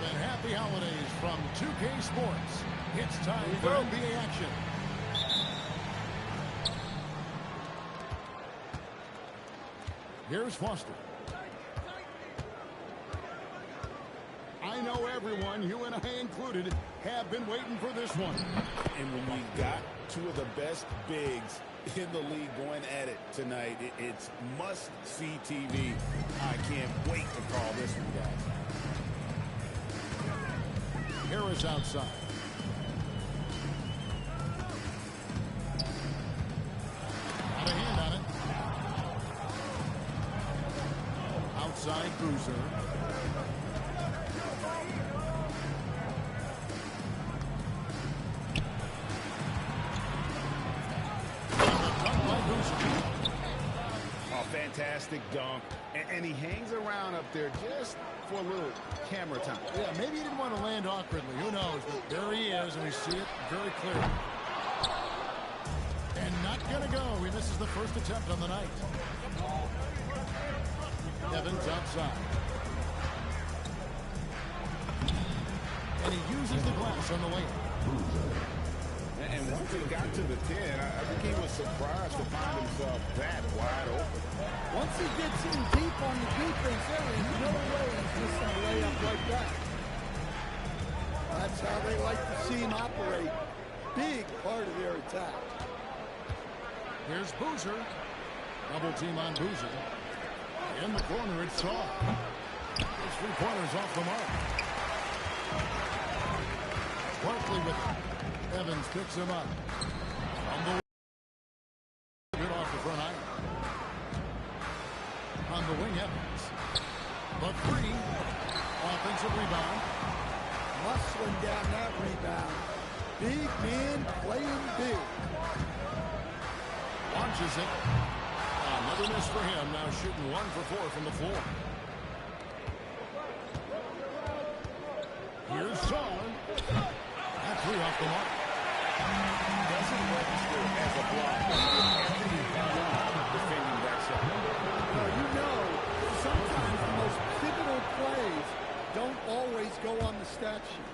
and happy holidays from 2K Sports. It's time for NBA action. Here's Foster. I know everyone, you and I included, have been waiting for this one. And when we got two of the best bigs in the league going at it tonight, it's must-see TV. I can't wait to call this one, guys. Harris outside. Got a hand on it. Outside Boozer. Fantastic dunk, and he hangs around up there just for a little camera time. Yeah, maybe he didn't want to land awkwardly. Who knows? But there he is, and we see it very clearly. And not going to go. He misses the first attempt on the night. Evans outside. And he uses the glass on the way. And once he got to the 10, I think he was surprised to find himself that wide open. Once he gets in deep on the defense, there is no way he's missing a layup like that. That's how they like to see him operate. Big part of their attack. Here's Boozer. Double team on Boozer. In the corner, it's Shaw. His three-pointers off the mark. Barkley with it. Evans picks him up. On the good off the front iron. On the wing, Evans. But free. Offensive rebound. Muscling down that rebound. Big man playing big. Launches it. Another miss for him. Now shooting 1 for 4 from the floor. Here's Shaw. That three off the mark. Doesn't register as a block. Defending that shot. Well, you know, sometimes the most pivotal plays don't always go on the stat sheet.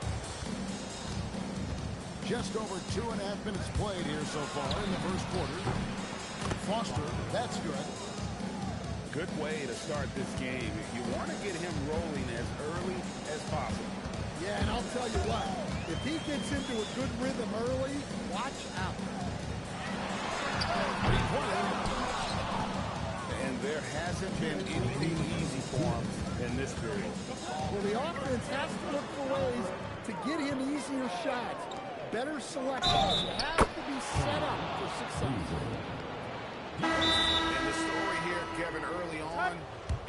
Just over 2.5 minutes played here so far in the first quarter. Foster, that's good. Good way to start this game. If you want to get him rolling as early as possible. Yeah, and I'll tell you what, if he gets into a good rhythm early, watch out. And there hasn't been anything easy for him in this period. Well, the offense has to look for ways to get him easier shots. Better selection. You have to be set up for success. And the story here, Kevin, early on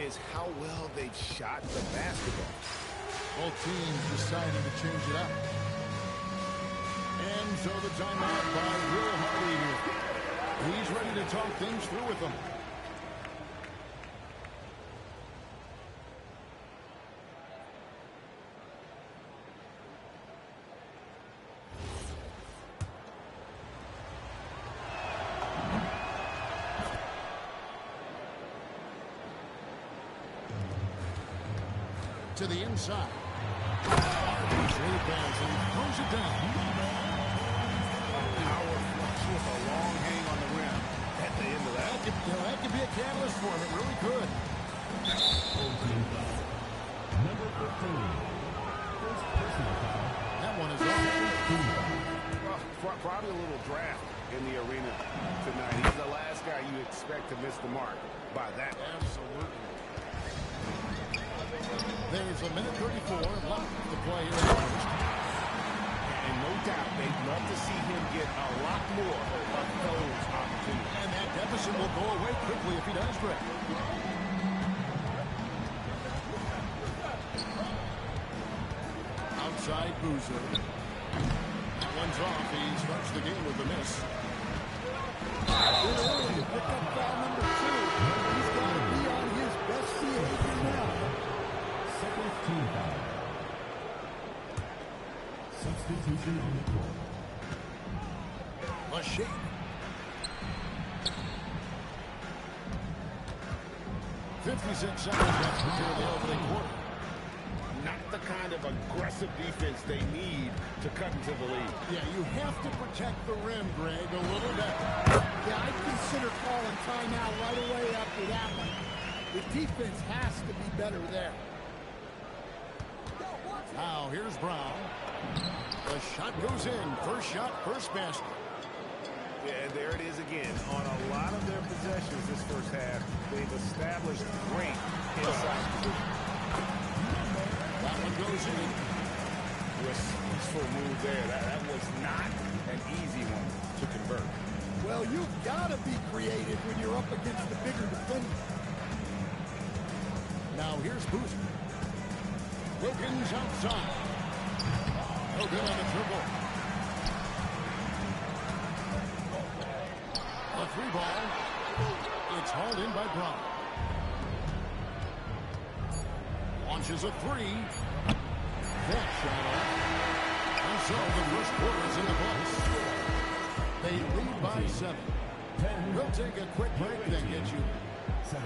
is how well they shot the basketball. Both teams deciding to change it up. And so the timeout by Will Hardy here. He's ready to talk things through with them. To the inside. Hardy's rebounds and throws it down. Power flush with a long hang on the rim at the end of that. That could be a catalyst for him. It really could. Number 15. First personal foul. That one is up. Well, probably a little draft in the arena tonight. He's the last guy you expect to miss the mark by that. Absolutely. There's a minute 34 left to play here in the first. And no doubt they'd love to see him get a lot more of those opportunities. And that deficit will go away quickly if he does, Greg. Outside Boozer. That one's off. He starts the game with a miss. Good early to pick up foul number 2. He's got to be on his best behavior now. Second team foul. Substitution on the court. A shake. .56 seconds left to the opening quarter. Not the kind of aggressive defense they need to cut into the lead. Yeah, you have to protect the rim, Greg, a little bit. Yeah, I'd consider calling timeout right away after that one. The defense has to be better there. Now, here's Brown. The shot goes in. First shot, first basket. Yeah, and there it is again. On a lot of their possessions this first half, they've established great inside position. That one goes in. Resourceful move there. That was not an easy one to convert. Well, you've got to be creative when you're up against the bigger defender. Now, here's Boozer. Wilkins outside. No good on the dribble. A three ball. It's hauled in by Brown. Launches a three. That shot off. And so the first quarter's in the books. They lead by 7. We'll take a quick break, then get you. 7.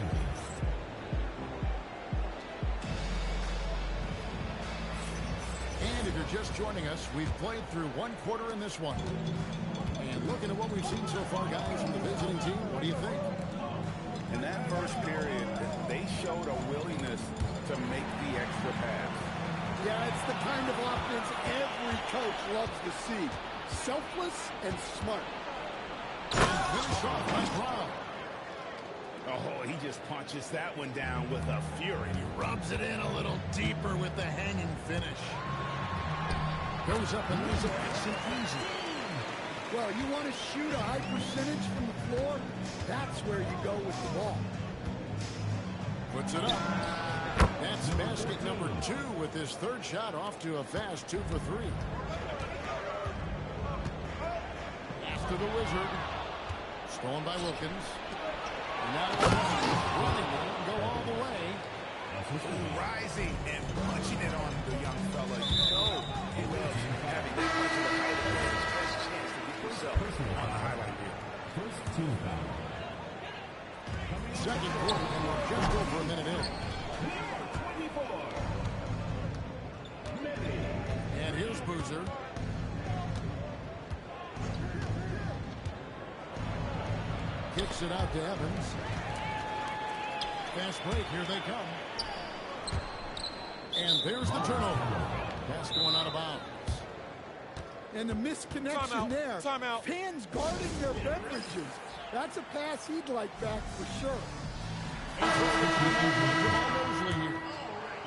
And if you're just joining us, we've played through one quarter in this one. And looking at what we've seen so far, guys, from the visiting team, what do you think? In that first period, they showed a willingness to make the extra pass. Yeah, it's the kind of offense every coach loves to see. Selfless and smart. Finish off by Brown. Oh, he just punches that one down with a fury. He rubs it in a little deeper with the hanging finish. Goes up and leaves it nice and easy. Well, you want to shoot a high percentage from the floor? That's where you go with the ball. Puts it up. That's basket number 2 with his third shot off to a fast 2 for 3. Pass to the Wizard. Stolen by Wilkins. And now running it and go all the way. Rising and punching it on the young fella. You know, he loves having that much of a height advantage. Best chance to get yourself on the highlight reel. First team foul. Second quarter, and we're just over a minute in. And here's Boozer. Kicks it out to Evans. Fast break, here they come. And there's the turnover. Pass going out of bounds. And the misconnection there. Timeout. Fans guarding their beverages. That's a pass he'd like back for sure.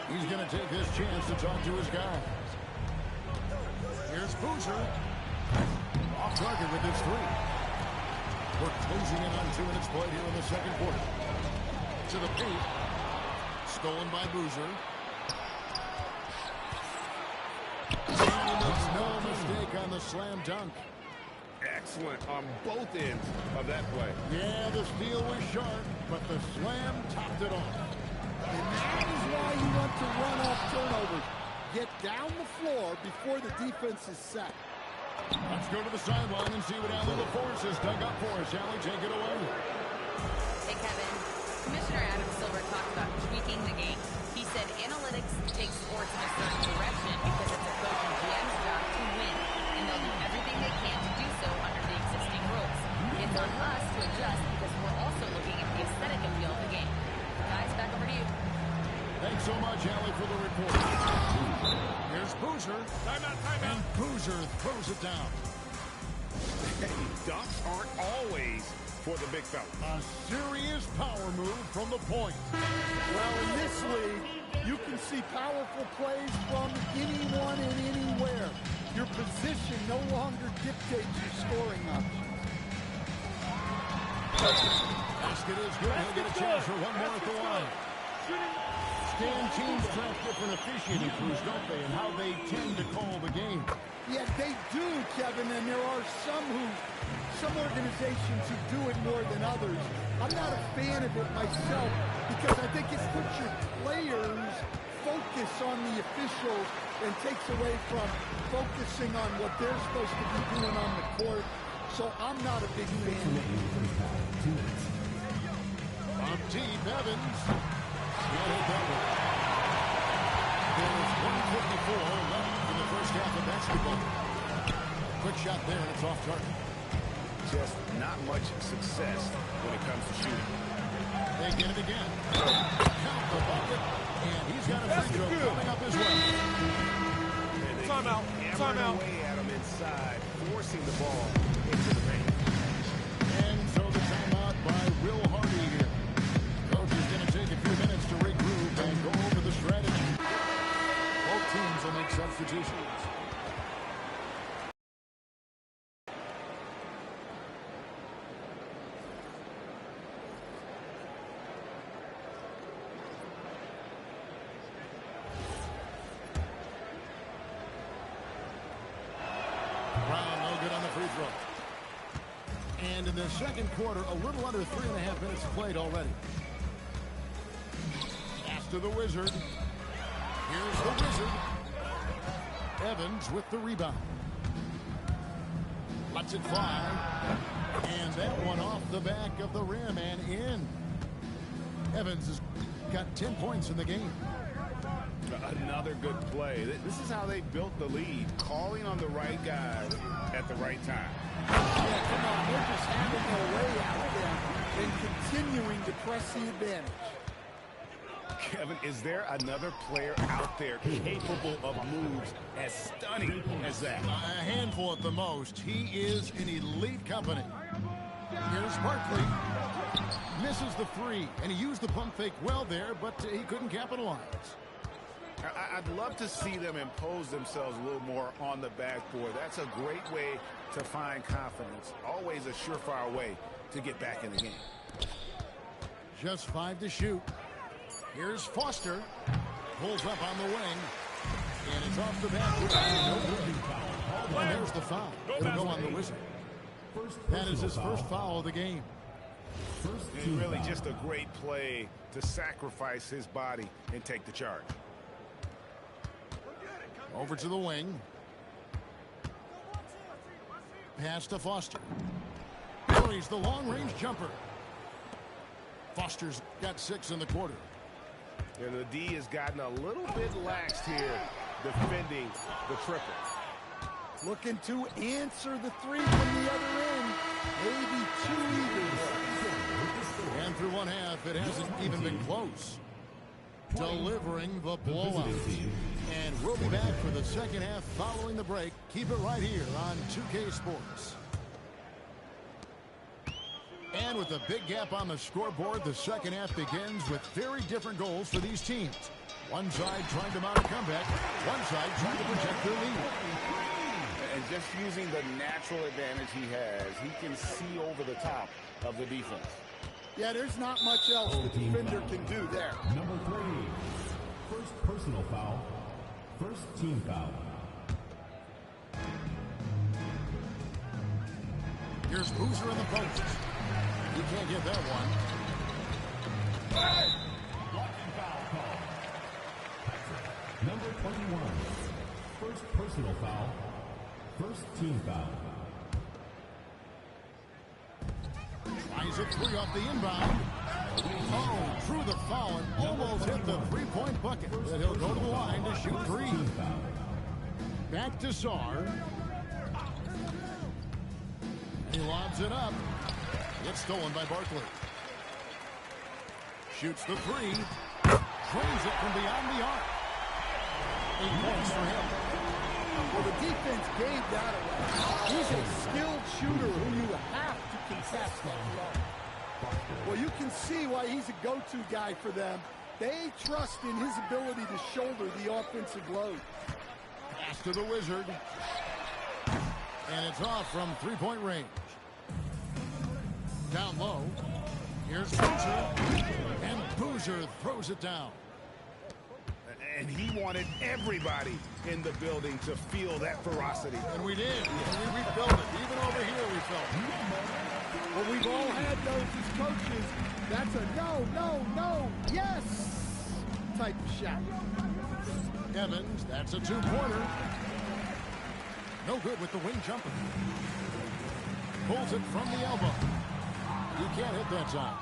He's going to take this chance to talk to his guy. Here's Boozer. Off target with his 3. We're closing in on 2 minutes played here in the second quarter. To the paint. Stolen by Boozer. And he makes no mistake on the slam dunk. Excellent on both ends of that play. Yeah, the steal was sharp, but the slam topped it off. And that is why you want to run off turnovers. Get down the floor before the defense is set. Let's go to the sideline and see what Allie LaForce has dug up for us. Allie, take it away. Hey, Kevin. Commissioner Adam Silver talked about tweaking the game. He said analytics take sports in a certain direction because it's a coach and GM's job to win, and they'll do everything they can to do so under the existing rules. It's on us to adjust because we're also looking at the aesthetic appeal of the game. Guys, back over to you. Thanks so much, Allie, for the report. Here's Boozer. Timeout. And Boozer throws it down. Hey, dunks aren't always for the big fella. A serious power move from the point. Well, in this league, you can see powerful plays from anyone and anywhere. Your position no longer dictates your scoring options. Basket is good. He'll get a chance for one more at the line. Stan, teams track different officiating crews, don't they, and how they tend to call the game. Yeah, they do, Kevin, and there are some organizations who do it more than others. I'm not a fan of it myself because I think it puts your players focus on the officials and takes away from focusing on what they're supposed to be doing on the court. So I'm not a big fan of it. Up deep, Evans. He'll hit that one. There's 1:54 left in the first half of basketball. Quick shot there, and it's off target. Just not much success when it comes to shooting. They get it again. Count the bucket, and he's got a free throw coming up as well. Timeout. Timeout. Away at him inside, forcing the ball into the paint. And so the timeout by Will Hardy here. Coach is going to take a few minutes to regroup and go over the strategy. Both teams will make substitutions. Brown, no good on the free throw. And in the second quarter, a little under 3.5 minutes played already. Pass to the Wizard. Here's the Wizard. Evans with the rebound. Lets it fly. And that one off the back of the rim and in. Evans has got 10 points in the game. Another good play. This is how they built the lead, calling on the right guys at the right time. Yeah, come on, they're just having their way out there and continuing to press the advantage. Kevin, is there another player out there capable of moves as stunning as that? A handful at the most. He is in elite company. Here's Barkley. Misses the three, and he used the pump fake well there, but he couldn't capitalize. I'd love to see them impose themselves a little more on the backboard. That's a great way to find confidence. Always a surefire way to get back in the game. Just 5 to shoot. Here's Foster. Pulls up on the wing. And it's off the backboard. And there's the foul. It'll go on the Wizard. That is his first foul of the game. And really just a great play to sacrifice his body and take the charge. Over to the wing. Pass to Foster. Curry's the long-range jumper. Foster's got 6 in the quarter. And the D has gotten a little bit laxed here defending the triple. Looking to answer the three from the other end. Maybe too eager. And through one half, it hasn't even been close. Delivering the blowout. And we'll be back for the second half following the break. Keep it right here on 2K Sports. And with a big gap on the scoreboard, the second half begins with very different goals for these teams. One side trying to mount a comeback, one side trying to protect their lead. And just using the natural advantage he has, he can see over the top of the defense. Yeah, there's not much else the defender can do there. Number 3. First personal foul. First team foul. Here's Boozer in the post. You can't get that one. Blocking foul call. Number 21. First personal foul. First team foul. Tries a three off the inbound. Oh, through the foul and almost hit the three-point bucket. But he'll go to the line to shoot 3. Back to Sarr. He lobs it up. It's stolen by Barkley. Shoots the 3. Drains it from beyond the arc. 8 points for him. Well, the defense gave that away. He's a skilled shooter who you have to contest that. Well, you can see why he's a go-to guy for them. They trust in his ability to shoulder the offensive load. Pass to the Wizard. And it's off from three-point range. Down low. Here's Boozer. And Boozer throws it down. And he wanted everybody in the building to feel that ferocity. And we did. And we felt it. Even over here we felt it. Well, we've all had those as coaches. That's a no, no, no, yes type of shot. Evans, that's a 2-pointer. No good with the wing jumper. Pulls it from the elbow. He can't hit that time.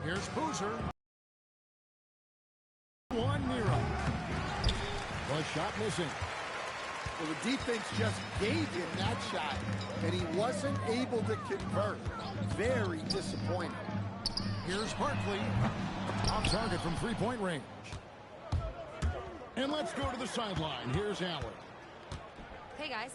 Here's Boozer. One Nero. The shot missing. Well, the defense just gave him that shot, and he wasn't able to convert. Very disappointing. Here's Barkley. Off target from three-point range. And let's go to the sideline. Here's Allen. Hey, guys.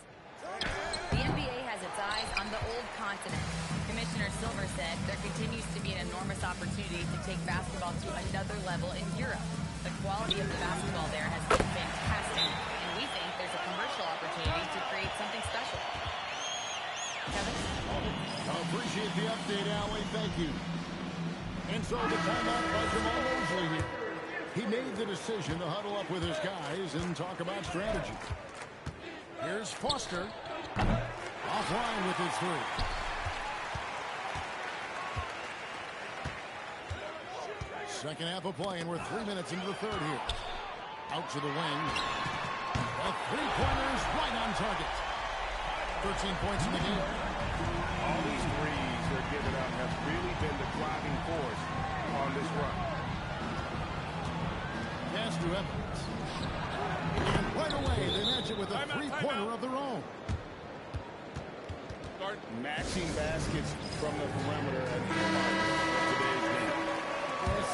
The NBA has its eyes on the old continent. Commissioner Silver said there continues to be an enormous opportunity to take basketball to another level in Europe. The quality of the basketball there has been fantastic, and we think there's a commercial opportunity to create something special. Kevin? Appreciate the update, Allie. Thank you. And so the timeout by Jamal Mosley here. He made the decision to huddle up with his guys and talk about strategy. Here's Foster. Offline with his three. Second half of play, and we're 3 minutes into the third here. Out to the wing. The three-pointers right on target. 13 points in the game. All these threes they're giving up have really been the driving force on this run. Pass to Evans. And right away, they match it with a three-pointer of their own. Start matching baskets from the perimeter at the heart of today's game.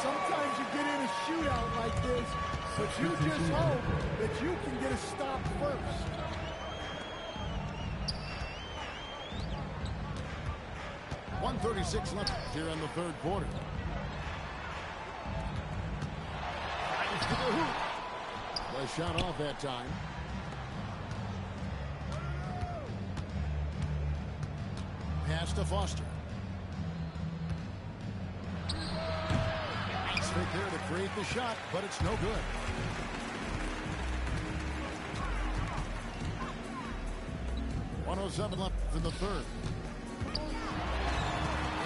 Sometimes you get in a shootout like this, but you just hope that you can get a stop first. .136 left here in the third quarter. Fires to the hoop. The shot off that time. Pass to Foster. Nice right there to create the shot, but it's no good. .107 left in the third.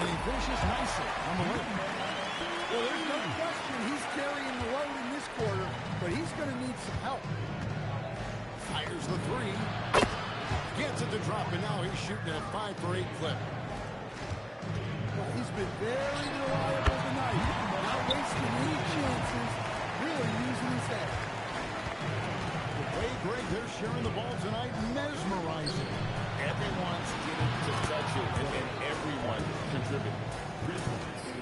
And he finishes nicely on the way. Well, there's no question he's carrying the load in this quarter, but he's going to need some help. Fires the three. Gets it to drop, and now he's shooting a 5-for-8 clip. Well, he's been very reliable tonight. Not wasting any chances, really using his head. The way, Greg, they're sharing the ball tonight, mesmerizing. Everyone's getting to touch it, and everyone contributing.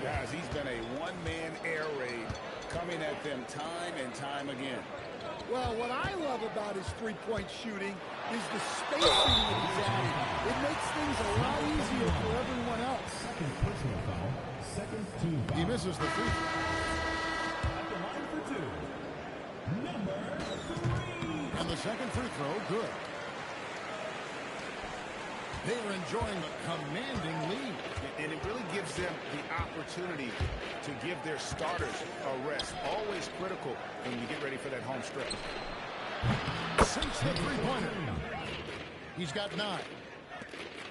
Guys, he's been a one-man air raid coming at them time and time again. Well, what I love about his three-point shooting is the spacing that he's adding. It makes things a lot easier for everyone else. Second personal foul. Second team foul. He misses the free throw. At the line for two. Number 3. And the second free throw, good. They are enjoying the commanding lead. And it really gives them the opportunity to give their starters a rest. Always critical when you get ready for that home stretch. Sinks the three-pointer. He's got 9.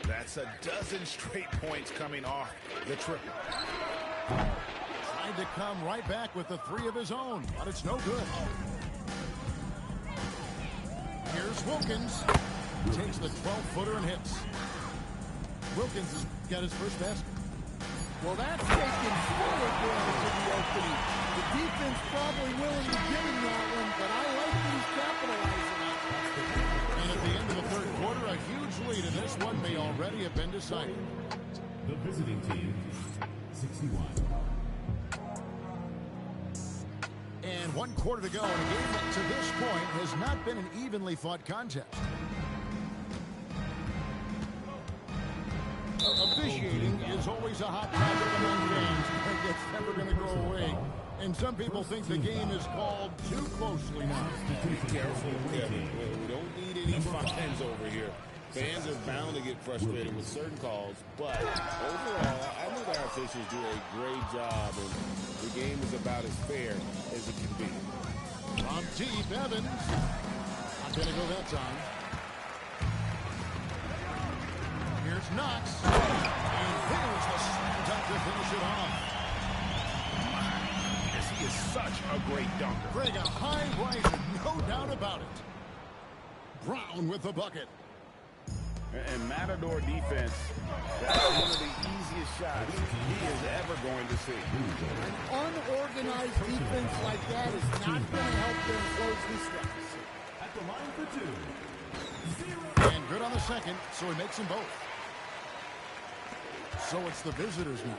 That's a dozen straight points coming off the triple. Tried to come right back with the 3 of his own, but it's no good. Here's Wilkins. Takes the 12-footer and hits. Wilkins has got his first basket. Well, that's taken full advantage of the opening. The defense probably willing to give him that one, but I like that he's capitalizing on it. And at the end of the third quarter, a huge lead, and this one may already have been decided. The visiting team, 61. And 1 quarter to go in a game that to this point has not been an evenly fought contest. Officiating is always a hot topic among fans, and it's never going to go away. And some people think the game is called too closely now. Be careful, Kevin. We don't need any fines over here. Fans are bound to get frustrated with certain calls, but overall, I think our officials do a great job, and the game is about as fair as it can be. From deep, Evans. Not going to go that time. Here's Knox. And there's the slam dunk to finish it off. Yes, he is such a great dunker. Greg, a high riser, no doubt about it. Brown with the bucket. And Matador defense, that's one of the easiest shots he is ever going to see. An unorganized defense like that is not going to help them close this deficit. At the line for two. And good on the second, so he makes them both. So it's the visitors now.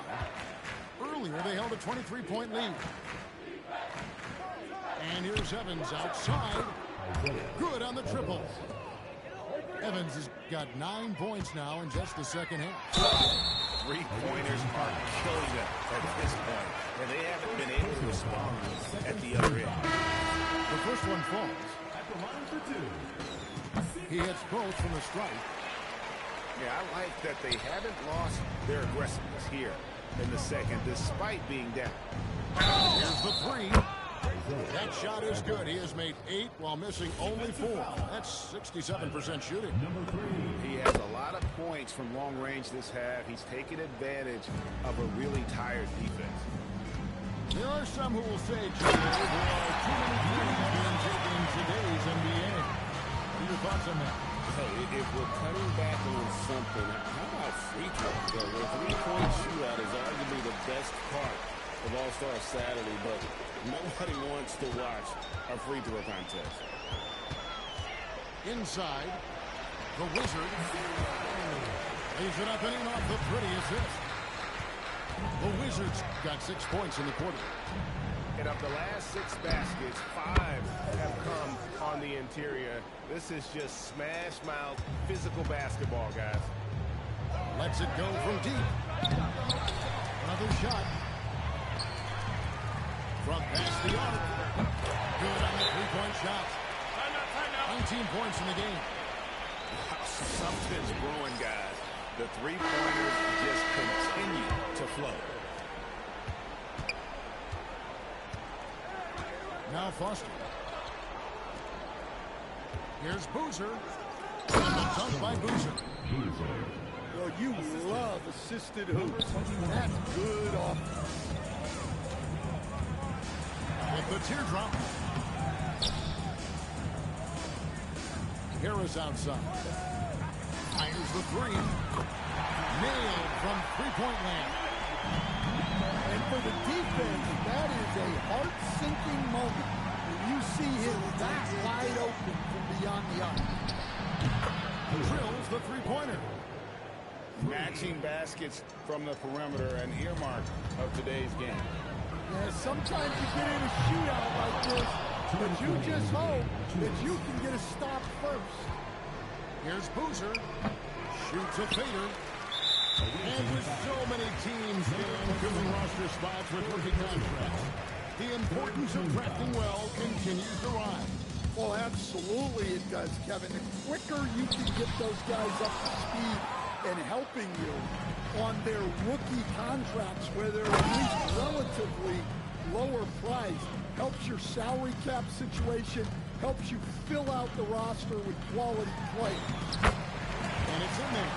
Earlier, they held a 23-point lead. And here's Evans outside. Good on the triple. Evans has got 9 points now in just the second half. Three-pointers are killing them at this point, and they haven't been able to respond at the other end. The first one falls. At the line for two. He hits both from the strike. Yeah, I like that they haven't lost their aggressiveness here in the second, despite being down. Here's the three. That shot is good. He has made 8 while missing only 4. That's 67% shooting. Number 3. He has a lot of points from long range this half. He's taken advantage of a really tired defense. There are some who will say, Jhhh, there are too many threes being taken in today's NBA. What are your thoughts on that? Hey, if we're cutting back on something, how about free throws? The three-point shootout is arguably the best part of All-Star Saturday, but nobody wants to watch a free throw contest. Inside, the Wizard leaves it up and in off the pretty assist. The Wizards got 6 points in the quarter. And of the last 6 baskets, 5 have come on the interior. This is just smash-mouth physical basketball, guys. Lets it go from deep. Another shot. From past the arc. Good on the three-point shot. 19 points in the game. Something's brewing, guys. The three-pointers just continue to flow. Now Foster. Here's Boozer. And the dunk by Boozer. Well, you love assisted hoops. That's good offense. With the teardrop. Harris outside. Fires the three. Nailed from three-point land. And for the defense, that is a heart-sinking moment when you see him that wide open from beyond the arc. Drills the three-pointer. Matching baskets from the perimeter, an earmark of today's game. Yeah, sometimes you get in a shootout like this, but you just hope that you can get a stop first. Here's Boozer. Shoots a fader. And with so many teams filling roster spots with rookie contracts, the importance of drafting well continues to rise. Well, absolutely it does, Kevin. The quicker you can get those guys up to speed and helping you on their rookie contracts where they're at least relatively lower priced, helps your salary cap situation, helps you fill out the roster with quality players. And it's in there.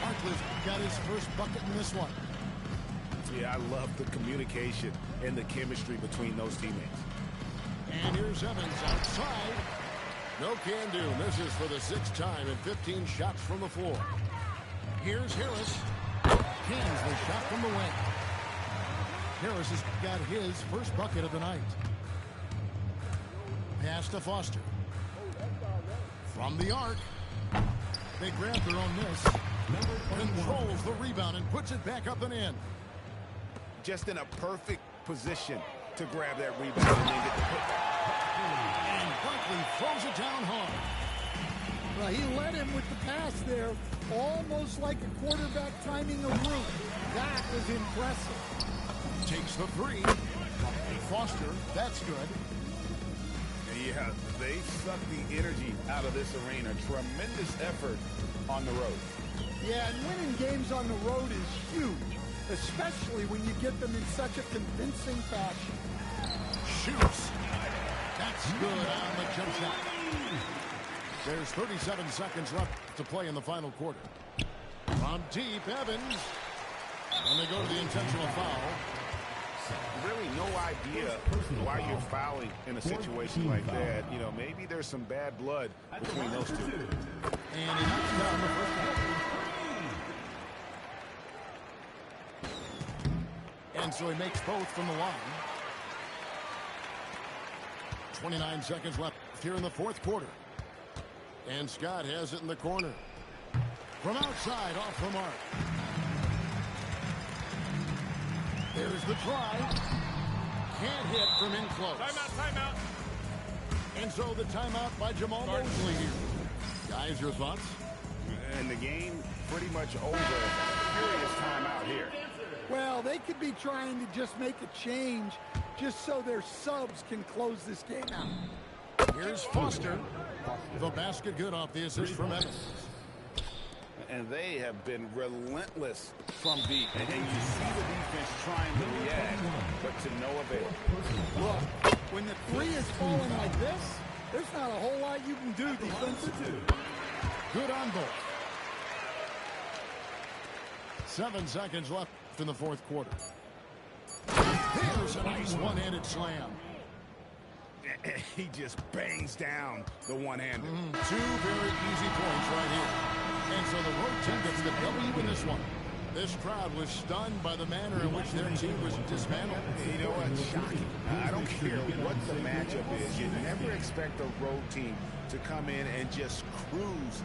Harkless got his first bucket in this one. Yeah, I love the communication and the chemistry between those teammates. And here's Evans outside. No can do. Misses for the 6th time and 15 shots from the floor. Here's Harris. Cans the shot from the wing. Harris has got his first bucket of the night. Pass to Foster. From the arc. They grab their own miss. Controls the rebound and puts it back up and in. Just in a perfect position to grab that rebound and then get the pick. And Barkley throws it down hard. Well, he led him with the pass there, almost like a quarterback timing a route. That was impressive. Takes the three. Foster, that's good. Yeah, they sucked the energy out of this arena. Tremendous effort on the road. Yeah, and winning games on the road is huge, especially when you get them in such a convincing fashion. Shoots. That's good on the jump shot. There's 37 seconds left to play in the final quarter. From deep, Evans. And they go to the intentional foul. Really no idea why you're fouling in a situation like that. You know, maybe there's some bad blood between those two. And he knocks And so he makes both from the line. 29 seconds left here in the fourth quarter. And Scott has it in the corner. From outside, off the mark. There's the try. Can't hit from in close. Timeout. And so the timeout by Jamal Mosley here. Guys, your thoughts? And the game pretty much over. Furious timeout here. Well, they could be trying to just make a change just so their subs can close this game out. Here's Foster. The basket good off the assist from Evans. And they have been relentless from deep. And you see the defense trying to react, but to no avail. Look, when the three is falling like this, there's not a whole lot you can do defensively. Good on both. 7 seconds left in the fourth quarter. There's a nice one-handed slam. He just bangs down the one-hander. Two very easy points right here. And so the road team gets the W in this one. This crowd was stunned by the manner in which their team was dismantled. You know what? Shocking. I don't care what the matchup is. You never expect a road team to come in and just cruise